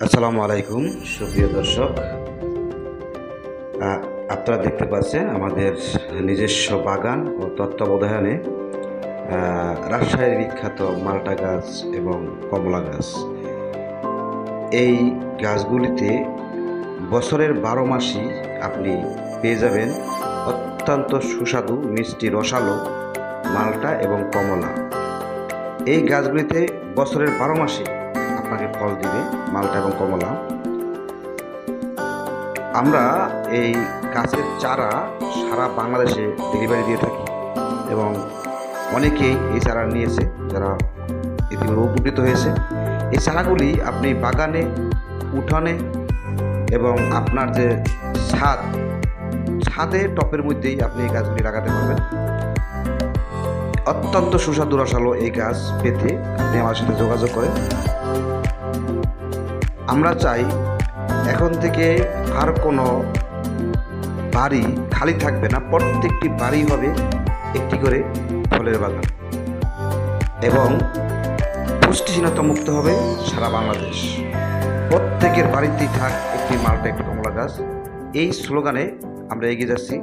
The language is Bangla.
আসসালামু আলাইকুম সুপ্রিয় দর্শক। আপনারা দেখতে পাচ্ছেন আমাদের নিজস্ব বাগান ও তত্ত্বাবধানে রাজশাহীর বিখ্যাত মাল্টা গাছ এবং কমলা গাছ। এই গাছগুলিতে বছরের 12 মাসই আপনি পেয়ে যাবেন অত্যন্ত সুস্বাদু মিষ্টি রসালো মাল্টা এবং কমলা। এই গাছগুলিতে বছরের 12 মাসে আপনাকে ফল দিবে মাল্টা এবং কমলা। আমরা এই গাছের চারা সারা বাংলাদেশে ডেলিভারি দিয়ে থাকি এবং অনেকেই এই চারা নিয়েছে যারা ইতিমধ্যে উপকৃত হয়েছে। এই চারাগুলি আপনি বাগানে, উঠানে এবং আপনার যে ছাদে টপের মধ্যেই আপনি এই গাছগুলি লাগাতে পারবেন। অত্যন্ত সুস্বাদু রসালো এই গাছ পেতে আপনি আমার সাথে যোগাযোগ করেন। আমরা চাই এখন থেকে আর কোনো বাড়ি খালি থাকবে না, প্রত্যেকটি বাড়ি হবে একটি করে ফলের বাগান এবং পুষ্টিহীনতা মুক্ত হবে সারা বাংলাদেশ। প্রত্যেকের বাড়িতেই থাক একটি মাল্টা, একটি কমলা গাছ। এই স্লোগানে আমরা এগিয়ে যাচ্ছি।